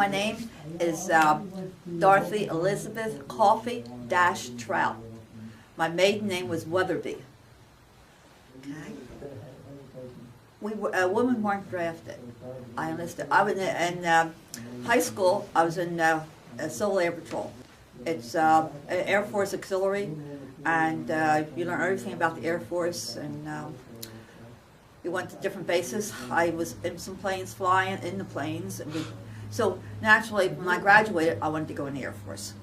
My name is Dorothy Elizabeth Coffee Trout. My maiden name was Weatherby. Okay. Women weren't drafted. I enlisted. I was in high school. I was in Civil Air Patrol. It's an Air Force auxiliary, and you learn everything about the Air Force. And we went to different bases. I was in some planes, flying in the planes. So naturally, when I graduated, I wanted to go in the Air Force.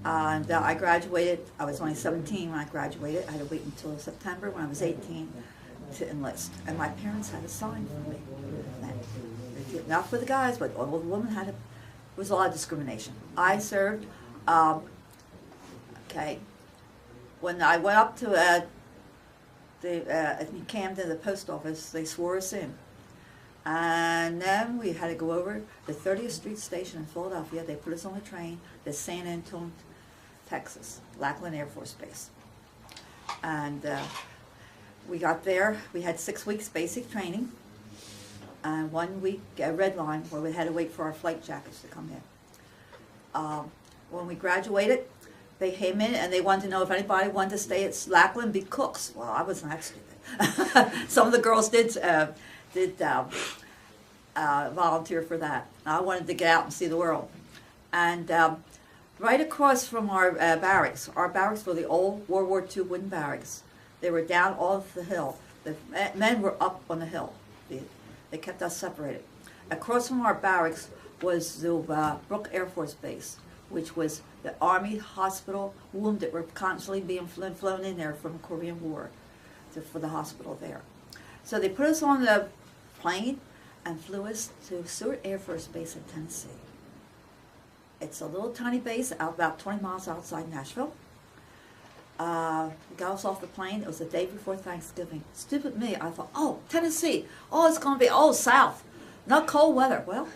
And I graduated. I was only 17 when I graduated. I had to wait until September when I was 18 to enlist. And my parents had a sign for me. Not for the guys, but all the women had it. There was a lot of discrimination. I served. Okay. When I went up to in Camden, the post office, they swore us in. And then we had to go over the 30th Street Station in Philadelphia. They put us on a train to San Antonio, Texas, Lackland Air Force Base. And we got there. We had 6 weeks basic training, and 1 week red line where we had to wait for our flight jackets to come in. When we graduated, they came in and they wanted to know if anybody wanted to stay at Lackland and be cooks. Well, I wasn't that stupid. Some of the girls did volunteer for that. I wanted to get out and see the world. And right across from our barracks were the old World War II wooden barracks. They were down off the hill. The men were up on the hill. They kept us separated. Across from our barracks was the Brooke Air Force Base, which was the Army hospital wounded were constantly being flown in there from the Korean War for the hospital there. So they put us on the plane and flew us to Seward Air Force Base in Tennessee. It's a little tiny base about 20 miles outside Nashville. We got us off the plane. It was the day before Thanksgiving. Stupid me, I thought, oh, Tennessee. Oh, it's going to be, south. Not cold weather. Well,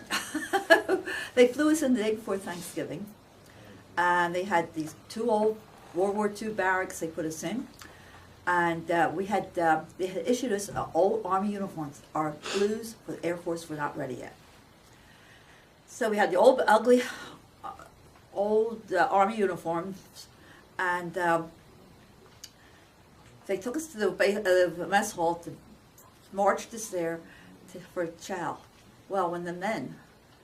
they flew us in the day before Thanksgiving. And they had these 2 old World War II barracks they put us in. And they had issued us old Army uniforms. Our blues for the Air Force were not ready yet. So we had the old, ugly, old Army uniforms. And they took us to the mess hall to march us there for chow. Well, when the men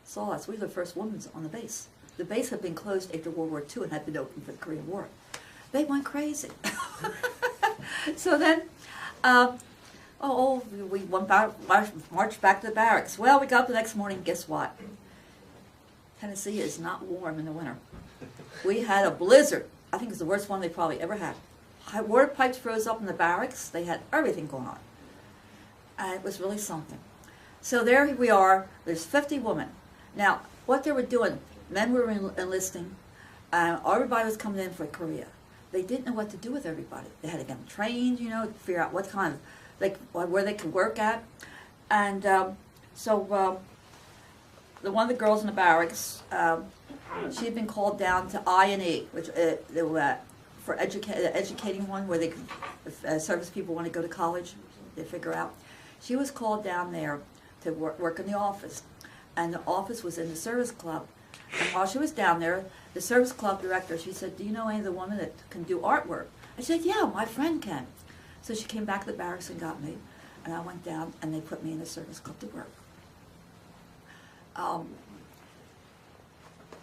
saw us, we were the first women on the base. The base had been closed after World War II and had been opened for the Korean War. They went crazy. So then, we marched back to the barracks. Well, we got up the next morning, guess what? Tennessee is not warm in the winter. We had a blizzard. I think it's the worst one they probably ever had. Water pipes froze up in the barracks. They had everything going on. And it was really something. So there we are. There's 50 women. Now, what they were doing, men were enlisting, and everybody was coming in for Korea. They didn't know what to do with everybody. They had to get them trained, to figure out what kind of, where they could work at. And the one of the girls in the barracks, she had been called down to I&E, which for educating one, where they could, if service people want to go to college, they figure out. She was called down there to work in the office, and the office was in the service club. And while she was down there, the service club director, she said, do you know any of the women that can do artwork? I said, yeah, my friend can. So she came back to the barracks and got me, and I went down, and they put me in the service club to work.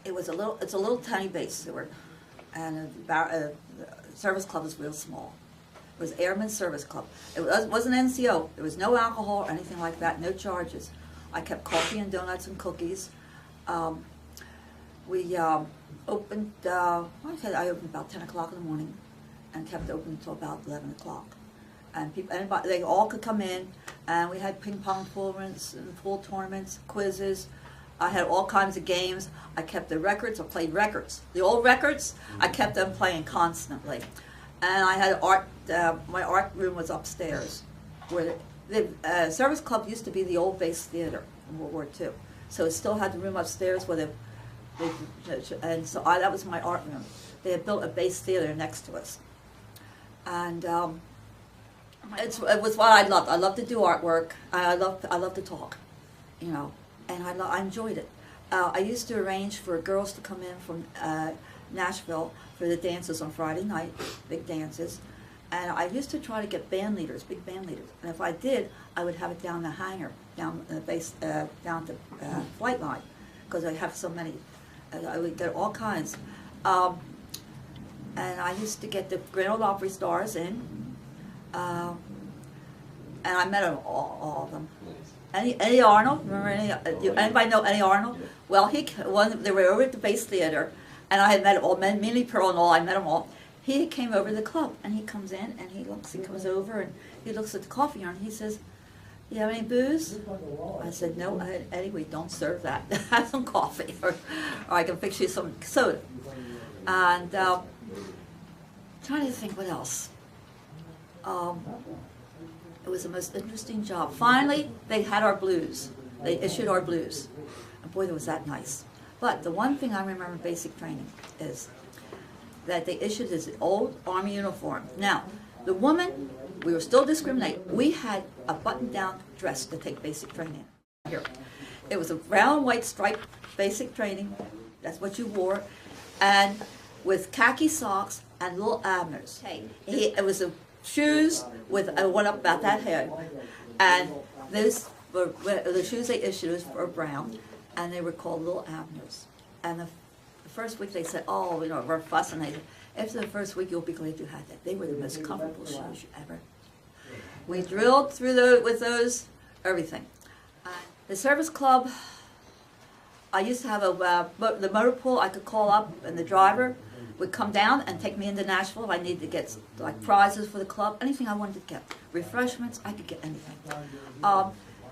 It's a little tiny base, and the service club is real small. It was Airman Service Club. It wasn't NCO. There was no alcohol or anything like that, no charges. I kept coffee and donuts and cookies. We opened, I opened about 10 o'clock in the morning and kept open until about 11 o'clock. And they all could come in, and we had ping pong tournaments and pool tournaments, quizzes. I had all kinds of games. I kept the records. I played records. The old records, I kept them playing constantly. And I had art. My art room was upstairs, where the service club used to be the old base theater in World War II. So it still had the room upstairs where that was my art room. They had built a base theater next to us, and it was what I loved. I loved to do artwork. I loved to talk, and I enjoyed it. I used to arrange for girls to come in from Nashville for the dances on Friday night, big dances. And I used to try to get band leaders, big band leaders. And if I did, I would have it down the hangar, down the base, down the flight line, because I have so many. I would get all kinds. And I used to get the Grand Ole Opry stars in. And I met them, all of them. Eddie Arnold, remember anybody know Eddie Arnold? Well, they were over at the Base Theater, and I had met all, Minnie Pearl and all, I met them all. He came over to the club, and he comes in, and he comes over, and he looks at the coffee urn, and he says, "You have any booze?" I said, "No, Eddie, we don't serve that. Have some coffee, or I can fix you some soda." And trying to think what else. It was the most interesting job. Finally, they had our blues. They issued our blues. And boy, was that nice. But the one thing I remember in basic training is that they issued this old Army uniform. Now, the woman, we were still discriminating. We had a button-down dress to take basic training. Here. It was a brown and white striped basic training. That's what you wore. And with khaki socks and little Abners. It was a shoes with one up about that high, and those were the shoes they issued were brown, and they were called Little Abners. And the first week they said, "Oh, you know, we're fussing." They said, "After the first week, you'll be glad you had that. They were the most comfortable shoes you ever." We drilled through with those, everything. The service club. I used to have the motor pool. I could call up, and the driver would come down and take me into Nashville if I needed to get like prizes for the club, anything I wanted to get. Refreshments, I could get anything.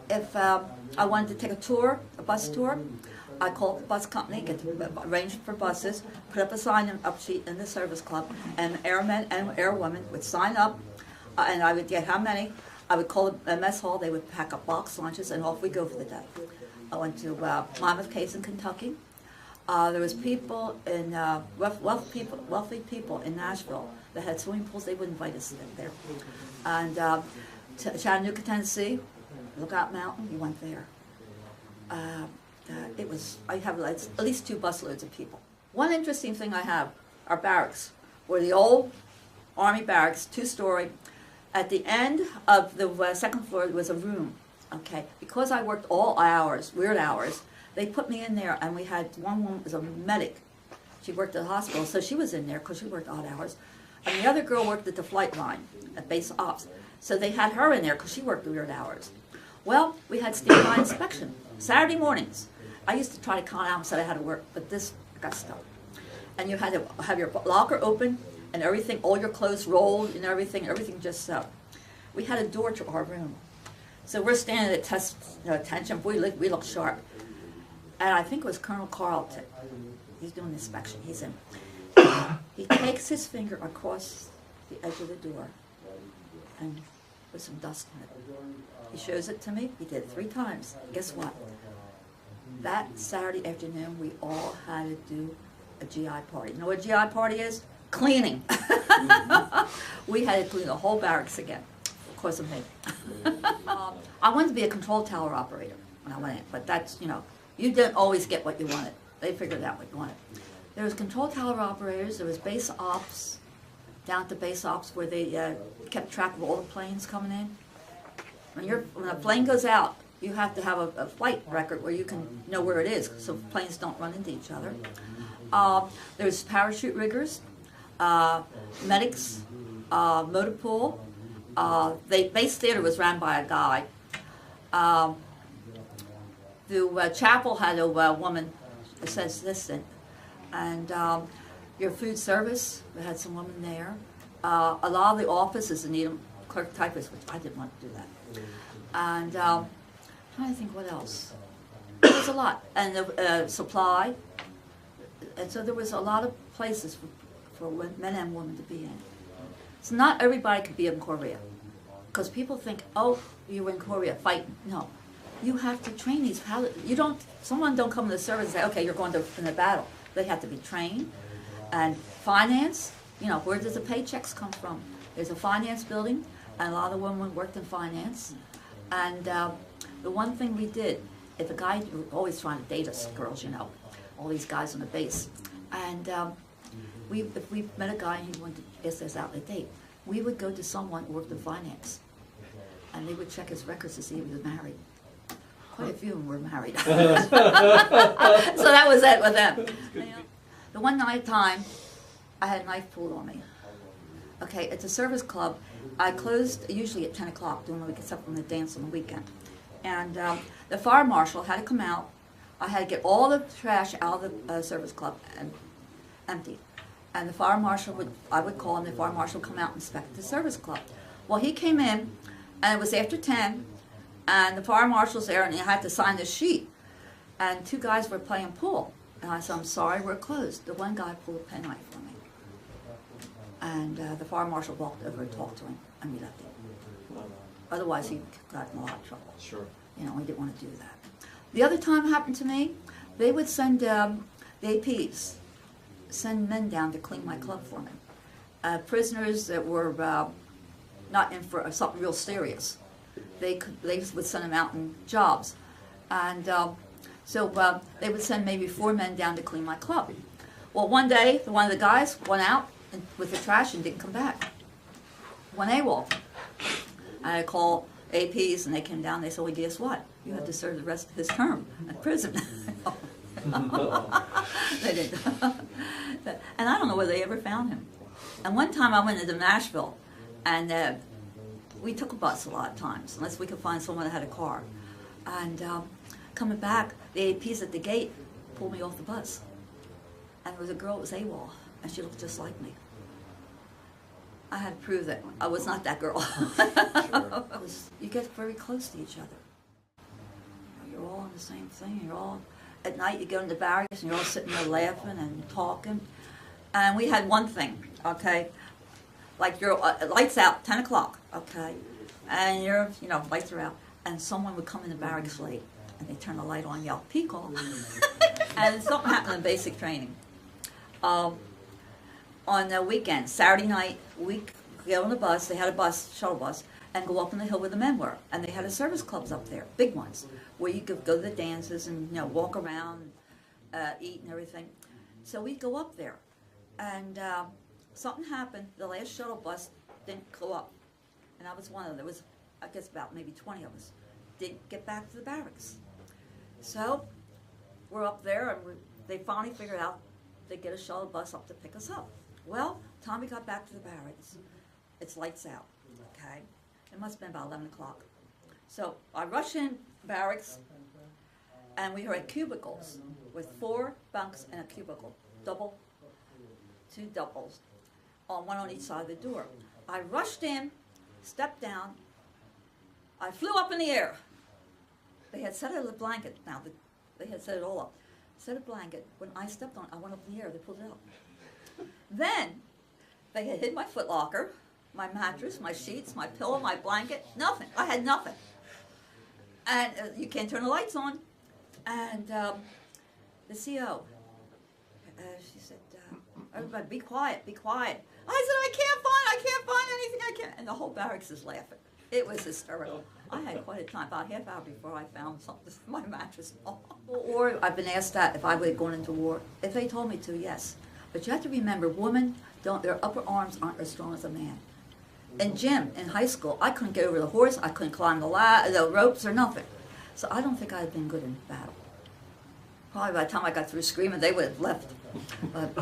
If I wanted to take a tour, a bus tour, I called the bus company, arranged for buses, put up a sign-up sheet in the service club, and airmen and airwomen would sign up, and I would get how many. I would call the mess hall, they would pack up box lunches, and off we go for the day. I went to Monmouth Case in Kentucky. There was people in wealthy people in Nashville that had swimming pools. They would invite us there. And Chattanooga, Tennessee, Lookout Mountain. We went there. I have at least 2 busloads of people. One interesting thing I have, our barracks were the old Army barracks, 2-story. At the end of the second floor was a room. Okay, because I worked all hours, weird hours. They put me in there, and we had one woman was a medic. She worked at the hospital, so she was in there because she worked odd hours. And the other girl worked at the flight line at base ops. So they had her in there because she worked weird hours. Well, we had standby inspection, Saturday mornings. I used to try to con out and said I had to work, but this got stuck. And you had to have your locker open and everything, all your clothes rolled and everything just so. We had a door to our room. So we're standing at attention, we look sharp. And I think it was Colonel Carlton. He's doing the inspection. He's in. He takes his finger across the edge of the door and puts some dust on it. He shows it to me. He did it 3 times. Guess what? That Saturday afternoon, we all had to do a GI party. You know what a GI party is? Cleaning. We had to clean the whole barracks again. Of course, of me. I wanted to be a control tower operator when I went in, but that's, you know, you didn't always get what you wanted. They figured out what you wanted. There was control tower operators, there was base ops, down at the base ops where they kept track of all the planes coming in. When a plane goes out, you have to have a flight record where you can know where it is so planes don't run into each other. There's parachute riggers, medics, motor pool. Base theater was ran by a guy. The chapel had a woman assistant, and your food service, we had some women there. A lot of the offices needed clerk typists, which I didn't want to do that. And I'm trying to think what else. There was a lot, and the supply, and so there was a lot of places for men and women to be in. So not everybody could be in Korea, because people think, oh, you were in Korea fighting. No. You have to train these. Someone don't come to the service and say, okay, you're going to in the battle. They have to be trained. And finance, you know, where does the paychecks come from? There's a finance building, and a lot of women worked in finance. And the one thing we did if a guy, you're always trying to date us girls, you know, all these guys on the base. And if we met a guy and he wanted to ask us out on a date, we would go to someone who worked in finance. And they would check his records to see if he was married. Quite a few of them were married. So that was it with them. The one night time, I had a knife pulled on me. Okay, it's a service club. I closed usually at 10 o'clock during the week, except from the dance on the weekend. And the fire marshal had to come out. I had to get all the trash out of the service club and empty. And the fire marshal I would call him, the fire marshal would come out and inspect the service club. Well, he came in, and it was after 10, and the fire marshal's there, and he had to sign this sheet. And two guys were playing pool. And I said, I'm sorry, we're closed. The one guy pulled a penknife on me. And the fire marshal walked over and talked to him, and we left him. Otherwise, he got in a lot of trouble. Sure. You know, we didn't want to do that. The other time it happened to me, they would send, the APs, send men down to clean my club for me. Prisoners that were not in for something real serious. They would send them out in jobs. And so they would send maybe 4 men down to clean my club. Well, one day, one of the guys went out with the trash and didn't come back. Went AWOL. I called APs and they came down. They said, well, guess what? You have to serve the rest of his term in prison. They didn't. And I don't know whether they ever found him. And one time I went into Nashville, and we took a bus a lot of times, unless we could find someone that had a car. And coming back, the APs at the gate pulled me off the bus. And there was a girl that was AWOL, and she looked just like me. I had to prove that I was not that girl. Sure. You get very close to each other. You're all in the same thing. You're all, at night you go into barracks and you're all sitting there laughing and talking. And we had one thing, okay? Like your lights out, 10 o'clock, okay? And you're, you know, lights are out. And someone would come in the barracks late and they turn the light on, yell, peek off. And something happened in basic training. On the weekend, Saturday night, we get on the bus, they had a bus, shuttle bus, and go up on the hill where the men were. And they had a service clubs up there, big ones, where you could go to the dances and, you know, walk around, eat and everything. So we'd go up there. And something happened, the last shuttle bus didn't go up. And I was one of them. There was, I guess, about maybe 20 of us. Didn't get back to the barracks. So we're up there, and they finally figured out they'd get a shuttle bus up to pick us up. Well, time we got back to the barracks, it's lights out, okay? It must have been about 11 o'clock. So I rush in barracks, and we were at cubicles with 4 bunks in a cubicle, double, 2 doubles, one on each side of the door. I rushed in, stepped down, I flew up in the air. They had set out a blanket, now they had set it all up. Set a blanket, when I stepped on it, I went up in the air, they pulled it up. Then, they had hid my footlocker, my mattress, my sheets, my pillow, my blanket, nothing. I had nothing. And you can't turn the lights on. And the CO, she said, everybody, be quiet, be quiet. I said, I can't find anything, I can't. And the whole barracks is laughing. It was hysterical. I had quite a time, about a half hour before I found something, my mattress. Or I've been asked that if I would have gone into war. If they told me to, yes. But you have to remember, women their upper arms aren't as strong as a man. In gym, in high school, I couldn't get over the horse, I couldn't climb the ropes or nothing. So I don't think I'd been good in battle. Probably by the time I got through screaming, they would have left. But